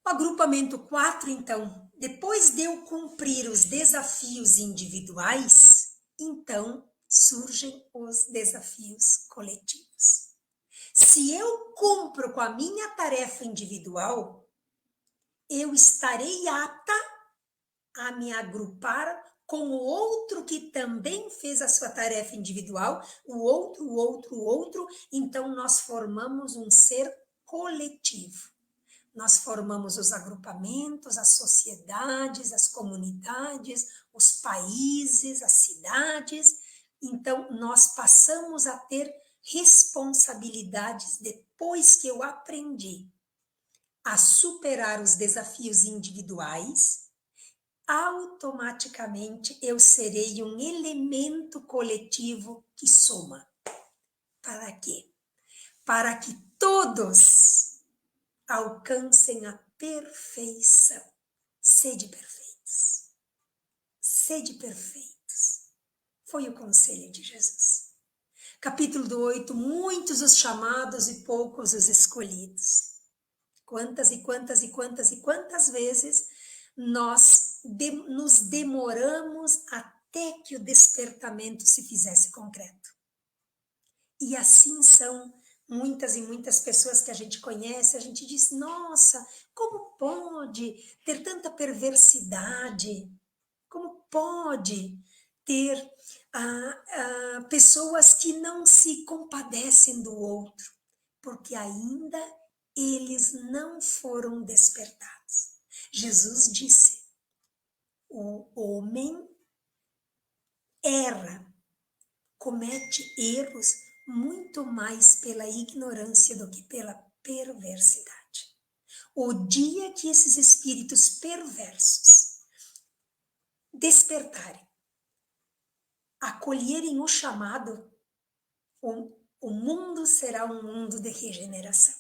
Speaker 3: O agrupamento 4, então, depois de eu cumprir os desafios individuais, então surgem os desafios coletivos. Se eu cumpro com a minha tarefa individual, eu estarei apta a me agrupar com o outro que também fez a sua tarefa individual, o outro, então nós formamos um ser coletivo. Nós formamos os agrupamentos, as sociedades, as comunidades, os países, as cidades. Então, nós passamos a ter responsabilidades depois que eu aprendi a superar os desafios individuais. Automaticamente eu serei um elemento coletivo que soma. Para quê? Para que todos alcancem a perfeição. Sede perfeitos. Sede perfeitos. Foi o conselho de Jesus. Capítulo 8, muitos os chamados e poucos os escolhidos. Quantas vezes nós nos demoramos até que o despertamento se fizesse concreto. E assim são muitas e muitas pessoas que a gente conhece, a gente diz, nossa, como pode ter tanta perversidade? Como pode ter pessoas que não se compadecem do outro? Porque ainda eles não foram despertados. Jesus disse, o homem erra, comete erros muito mais pela ignorância do que pela perversidade. O dia que esses espíritos perversos despertarem, acolherem o chamado, o mundo será um mundo de regeneração.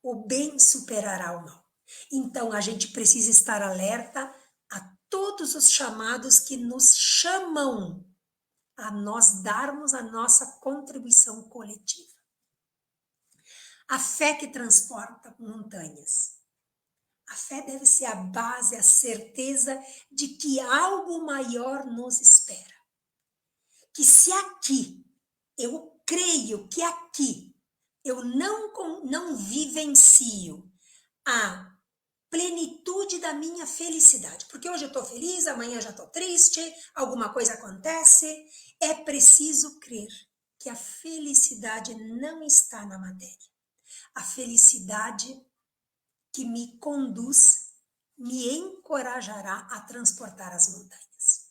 Speaker 3: O bem superará o mal. Então, a gente precisa estar alerta a todos os chamados que nos chamam a nós darmos a nossa contribuição coletiva. A fé que transporta montanhas. A fé deve ser a base, a certeza de que algo maior nos espera. Que se aqui, eu creio que aqui, eu não vivencio a plenitude da minha felicidade. Porque hoje eu estou feliz, amanhã já estou triste, alguma coisa acontece. É preciso crer que a felicidade não está na matéria. A felicidade que me conduz, me encorajará a transportar as montanhas.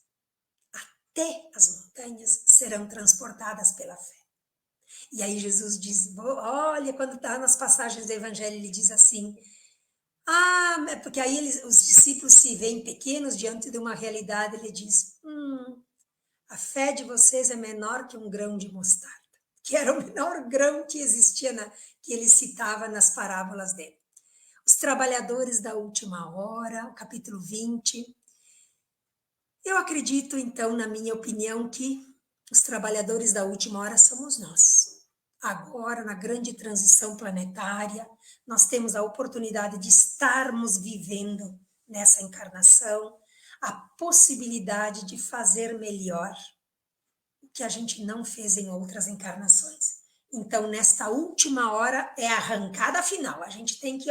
Speaker 3: Até as montanhas serão transportadas pela fé. E aí Jesus diz, olha, quando está nas passagens do Evangelho, ele diz assim, Ah, porque aí os discípulos se veem pequenos diante de uma realidade, ele diz, a fé de vocês é menor que um grão de mostarda, que era o menor grão que existia, que ele citava nas parábolas dele. Os trabalhadores da última hora, o capítulo 20. Eu acredito, então, na minha opinião, que os trabalhadores da última hora somos nós. Agora, na grande transição planetária, nós temos a oportunidade de estarmos vivendo nessa encarnação a possibilidade de fazer melhor o que a gente não fez em outras encarnações. Então, nesta última hora, é a arrancada final. A gente tem que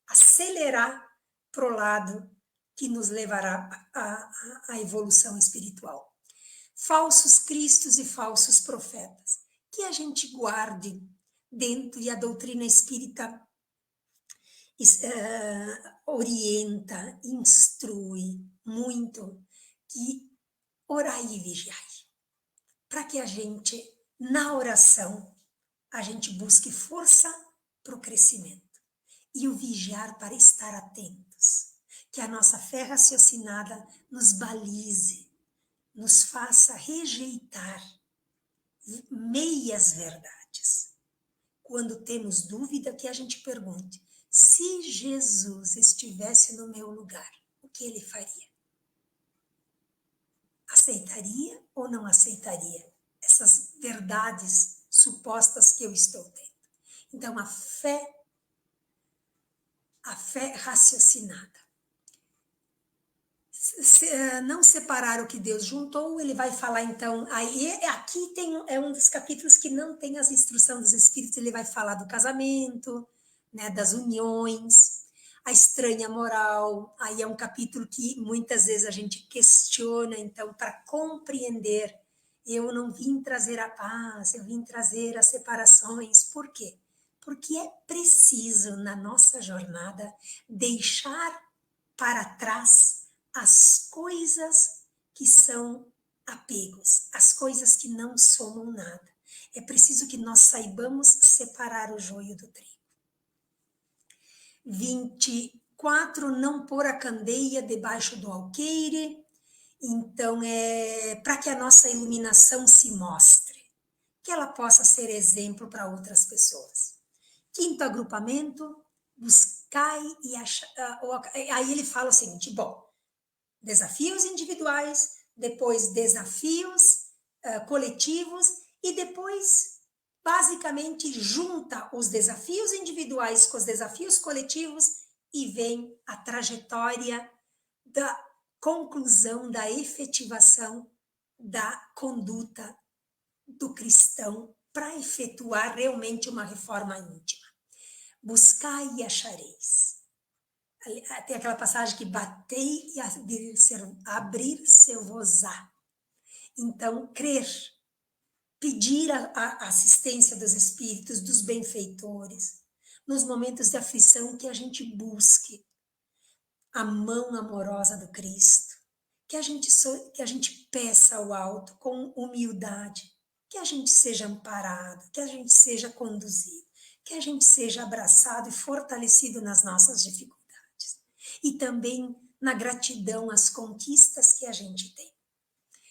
Speaker 3: acelerar para o lado que nos levará à evolução espiritual. Falsos cristos e falsos profetas. Que a gente guarde dentro, e a doutrina espírita orienta, instrui muito, que orai e vigiai. Para que a gente, na oração, a gente busque força para o crescimento. E o vigiar para estar atentos. Que a nossa fé raciocinada nos balize, nos faça rejeitar meias verdades. Quando temos dúvida, que a gente pergunte, se Jesus estivesse no meu lugar, o que ele faria? Aceitaria ou não aceitaria essas verdades supostas que eu estou tendo? Então, a fé raciocinada. Não separar o que Deus juntou, ele vai falar então, aí aqui é um dos capítulos que não tem as instruções dos Espíritos, ele vai falar do casamento, né, das uniões, a estranha moral, aí é um capítulo que muitas vezes a gente questiona, então, para compreender, eu não vim trazer a paz, eu vim trazer as separações, por quê? Porque é preciso, na nossa jornada, deixar para trás as coisas que são apegos, as coisas que não somam nada. É preciso que nós saibamos separar o joio do trigo. 24, não pôr a candeia debaixo do alqueire. Então, para que a nossa iluminação se mostre, que ela possa ser exemplo para outras pessoas. 5º agrupamento, buscai e achar. Aí ele fala o seguinte, bom, desafios individuais, depois desafios coletivos e depois, basicamente, junta os desafios individuais com os desafios coletivos e vem a trajetória da conclusão, da efetivação da conduta do cristão para efetuar realmente uma reforma íntima. Buscai e achareis. Tem aquela passagem que batei e abrir-se-vos-á. Então, crer, pedir a assistência dos espíritos, dos benfeitores, nos momentos de aflição, que a gente busque a mão amorosa do Cristo, que a gente peça ao alto com humildade, que a gente seja amparado, que a gente seja conduzido, que a gente seja abraçado e fortalecido nas nossas dificuldades. E também na gratidão às conquistas que a gente tem.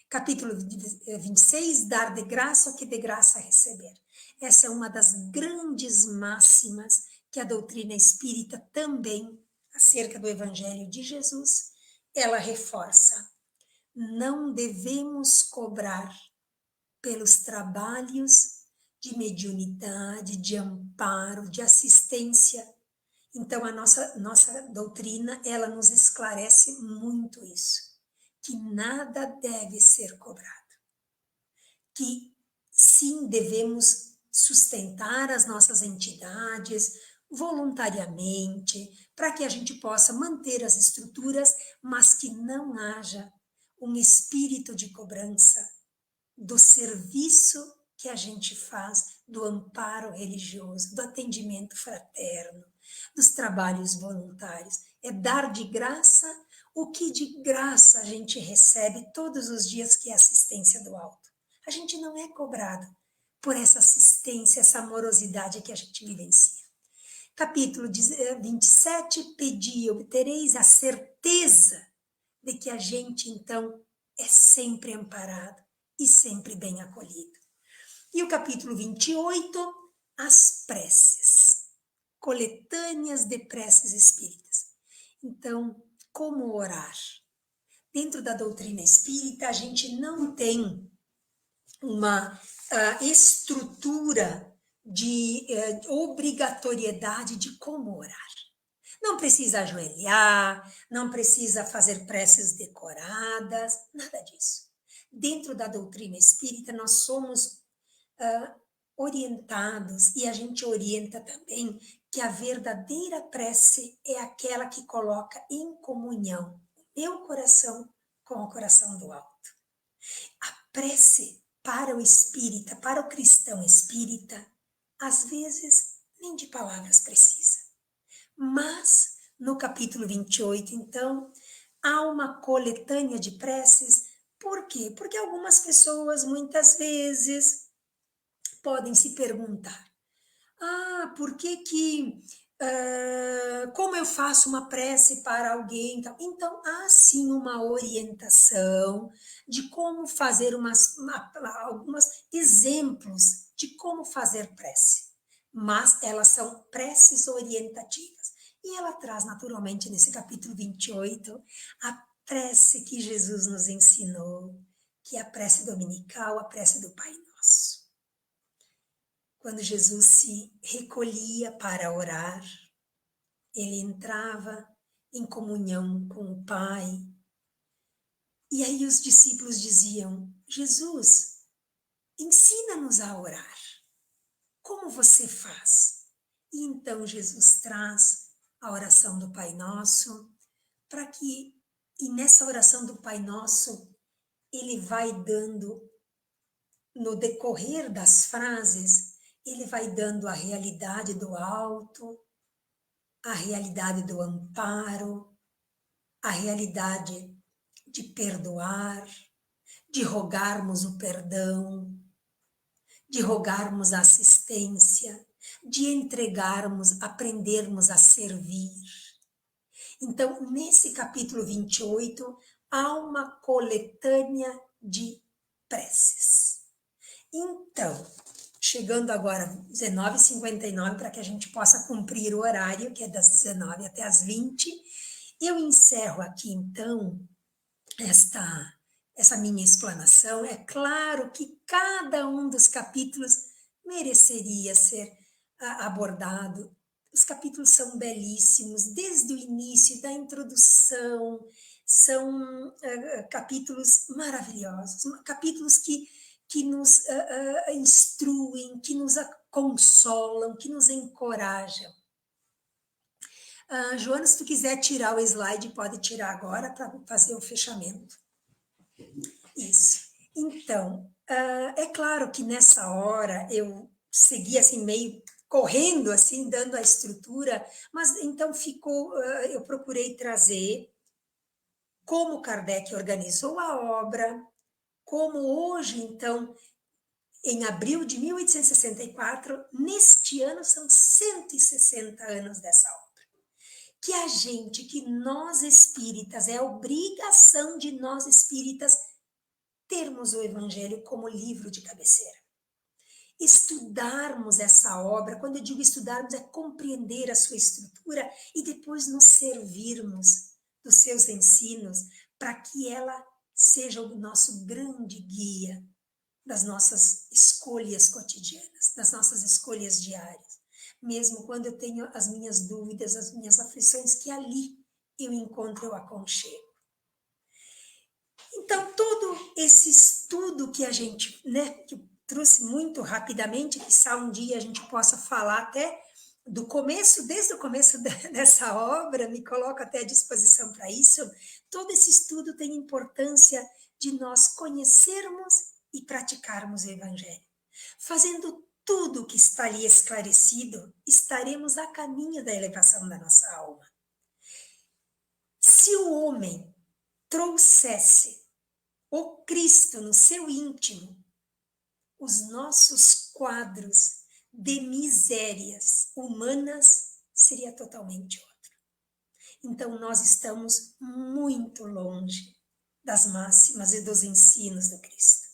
Speaker 3: Capítulo 26, dar de graça o que de graça receber. Essa é uma das grandes máximas que a doutrina espírita também, acerca do Evangelho de Jesus, ela reforça. Não devemos cobrar pelos trabalhos de mediunidade, de amparo, de assistência. Então, a nossa doutrina, ela nos esclarece muito isso, que nada deve ser cobrado, que sim, devemos sustentar as nossas entidades voluntariamente, para que a gente possa manter as estruturas, mas que não haja um espírito de cobrança do serviço que a gente faz, do amparo religioso, do atendimento fraterno, dos trabalhos voluntários. É dar de graça o que de graça a gente recebe todos os dias, que é a assistência do alto. A gente não é cobrado por essa assistência, essa amorosidade que a gente vivencia. Capítulo 27, pedi e obtereis, a certeza de que a gente, então, é sempre amparado e sempre bem acolhido. E o capítulo 28, as preces, coletâneas de preces espíritas. Então, como orar? Dentro da doutrina espírita, a gente não tem uma estrutura de obrigatoriedade de como orar. Não precisa ajoelhar, não precisa fazer preces decoradas, nada disso. Dentro da doutrina espírita, nós somos orientados, e a gente orienta também, que a verdadeira prece é aquela que coloca em comunhão o meu coração com o coração do alto. A prece para o espírita, para o cristão espírita, às vezes nem de palavras precisa. Mas, no capítulo 28, então, há uma coletânea de preces. Por quê? Porque algumas pessoas, muitas vezes, podem se perguntar, por que como eu faço uma prece para alguém? Então, há sim uma orientação de como fazer alguns exemplos de como fazer prece, mas elas são preces orientativas. E ela traz naturalmente nesse capítulo 28 a prece que Jesus nos ensinou, que é a prece dominical, a prece do Pai Nosso. Quando Jesus se recolhia para orar, ele entrava em comunhão com o Pai. E aí os discípulos diziam, Jesus, ensina-nos a orar. Como você faz? E então Jesus traz a oração do Pai Nosso, e nessa oração do Pai Nosso, ele vai dando, no decorrer das frases, ele vai dando a realidade do alto, a realidade do amparo, a realidade de perdoar, de rogarmos o perdão, de rogarmos a assistência, de entregarmos, aprendermos a servir. Então, nesse capítulo 28, há uma coletânea de preces. Então, chegando agora às 19h59, para que a gente possa cumprir o horário, que é das 19 até as 20, eu encerro aqui, então, essa minha explanação. É claro que cada um dos capítulos mereceria ser abordado. Os capítulos são belíssimos, desde o início, da introdução, são capítulos maravilhosos, capítulos que nos instruem, que nos consolam, que nos encorajam. Joana, se tu quiser tirar o slide, pode tirar agora para fazer o fechamento. Isso. Então, é claro que nessa hora eu segui assim meio correndo, assim, dando a estrutura, mas então eu procurei trazer como Kardec organizou a obra, como hoje, então, em abril de 1864, neste ano são 160 anos dessa obra. Que nós espíritas, é obrigação de nós espíritas termos o Evangelho como livro de cabeceira. Estudarmos essa obra, quando eu digo estudarmos, é compreender a sua estrutura e depois nos servirmos dos seus ensinos para que ela seja o nosso grande guia das nossas escolhas cotidianas, das nossas escolhas diárias. Mesmo quando eu tenho as minhas dúvidas, as minhas aflições, que ali eu encontro o aconchego. Então, todo esse estudo que a gente, que eu trouxe muito rapidamente, quizá um dia a gente possa falar até do começo, desde o começo dessa obra, me coloco até à disposição para isso. Todo esse estudo tem importância de nós conhecermos e praticarmos o Evangelho. Fazendo tudo o que está ali esclarecido, estaremos a caminho da elevação da nossa alma. Se o homem trouxesse o Cristo no seu íntimo, os nossos quadros de misérias humanas seria totalmente outro. Então, nós estamos muito longe das máximas e dos ensinos do Cristo.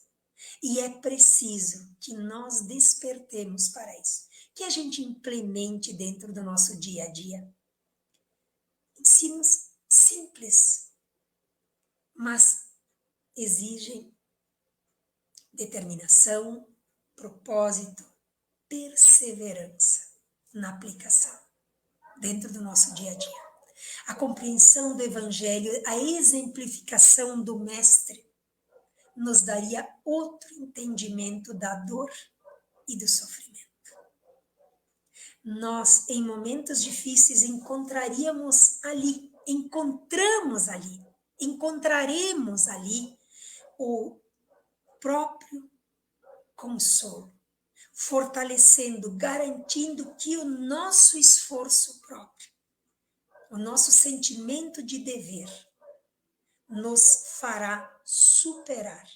Speaker 3: E é preciso que nós despertemos para isso, que a gente implemente dentro do nosso dia a dia. Ensinos simples, mas exigem determinação, propósito, perseverança na aplicação dentro do nosso dia a dia. A compreensão do Evangelho, a exemplificação do Mestre, nos daria outro entendimento da dor e do sofrimento. Nós, em momentos difíceis, encontraremos ali o próprio consolo, fortalecendo, garantindo que o nosso esforço próprio, o nosso sentimento de dever, nos fará superar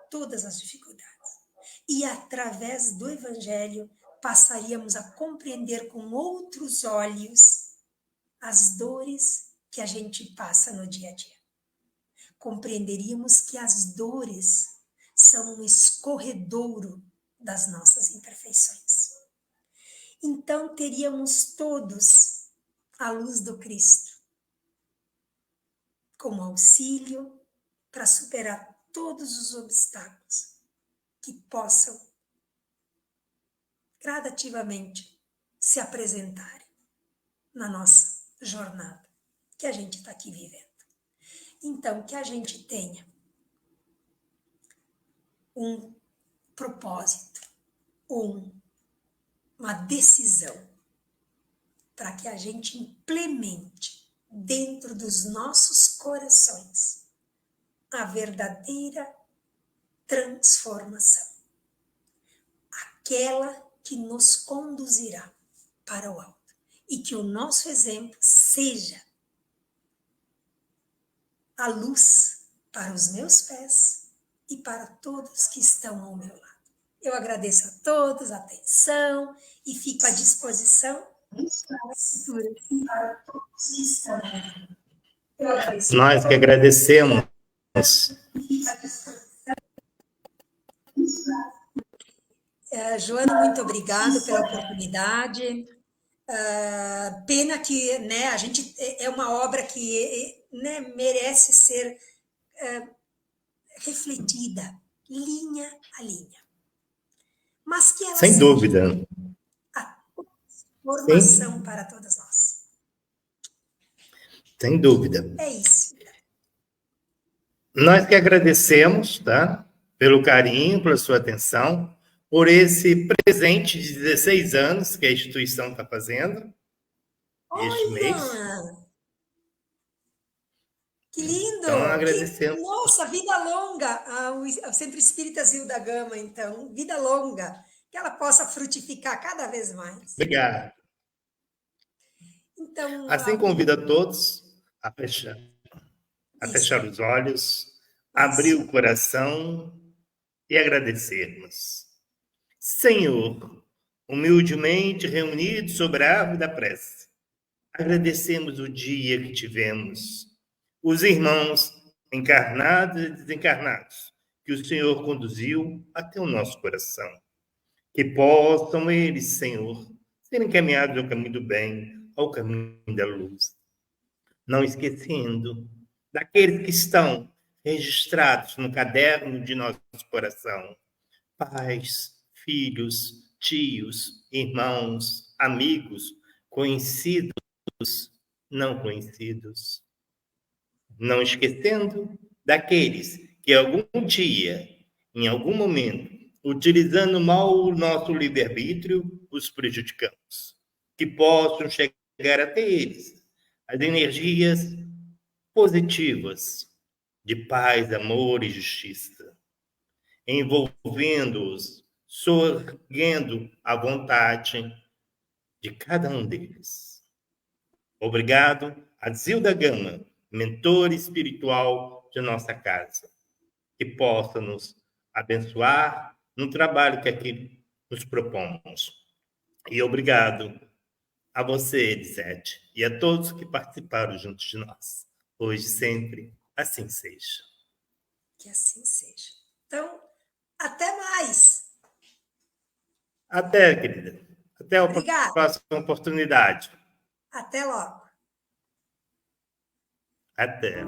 Speaker 3: todas as dificuldades. E através do Evangelho, passaríamos a compreender com outros olhos as dores que a gente passa no dia a dia. Compreenderíamos que as dores são um escorredouro das nossas imperfeições. Então, teríamos todos a luz do Cristo como auxílio para superar todos os obstáculos que possam gradativamente se apresentarem na nossa jornada que a gente está aqui vivendo. Então, que a gente tenha um propósito, uma decisão para que a gente implemente dentro dos nossos corações a verdadeira transformação, aquela que nos conduzirá para o alto, e que o nosso exemplo seja a luz para os meus pés e para todos que estão ao meu lado. Eu agradeço a todos a atenção e fico à disposição para todos que estão.
Speaker 2: Nós que agradecemos.
Speaker 3: Joana, muito obrigada pela oportunidade. Pena que, né, a gente é uma obra que, né, merece ser refletida, linha a linha. Mas que ela
Speaker 2: Sem dúvida.
Speaker 3: A formação para todas nós.
Speaker 2: Sem dúvida.
Speaker 3: É isso.
Speaker 2: Nós que agradecemos, tá? Pelo carinho, pela sua atenção, por esse presente de 16 anos que a instituição está fazendo este mês.
Speaker 3: Que lindo!
Speaker 2: Então, agradecemos.
Speaker 3: Nossa, vida longa ao Centro Espírita Zilda da Gama, então. Vida longa. Que ela possa frutificar cada vez mais.
Speaker 2: Obrigado.
Speaker 3: Então,
Speaker 2: assim convido a todos a fechar os olhos, abrir o coração e agradecermos. Senhor, humildemente reunidos sobre a árvore da prece, agradecemos o dia que tivemos, os irmãos encarnados e desencarnados, que o Senhor conduziu até o nosso coração. Que possam eles, Senhor, ser encaminhados ao caminho do bem, ao caminho da luz. Não esquecendo daqueles que estão registrados no caderno de nosso coração. Pais, filhos, tios, irmãos, amigos, conhecidos, não conhecidos. Não esquecendo daqueles que algum dia, em algum momento, utilizando mal o nosso livre-arbítrio, os prejudicamos. Que possam chegar até eles as energias positivas de paz, amor e justiça, envolvendo-os, sorguendo a vontade de cada um deles. Obrigado a Zilda Gama, mentor espiritual de nossa casa, que possa nos abençoar no trabalho que aqui nos propomos. E obrigado a você, Elisete, e a todos que participaram juntos de nós. Hoje e sempre, assim seja.
Speaker 3: Que assim seja. Então, até mais.
Speaker 2: Até, querida. Até a
Speaker 3: Obrigada.
Speaker 2: próxima oportunidade.
Speaker 3: Até logo.
Speaker 2: Até.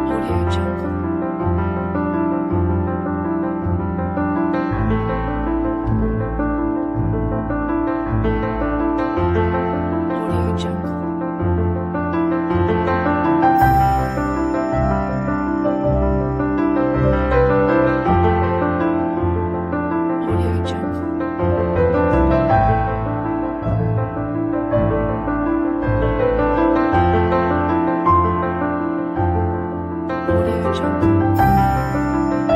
Speaker 4: Audio Jungle.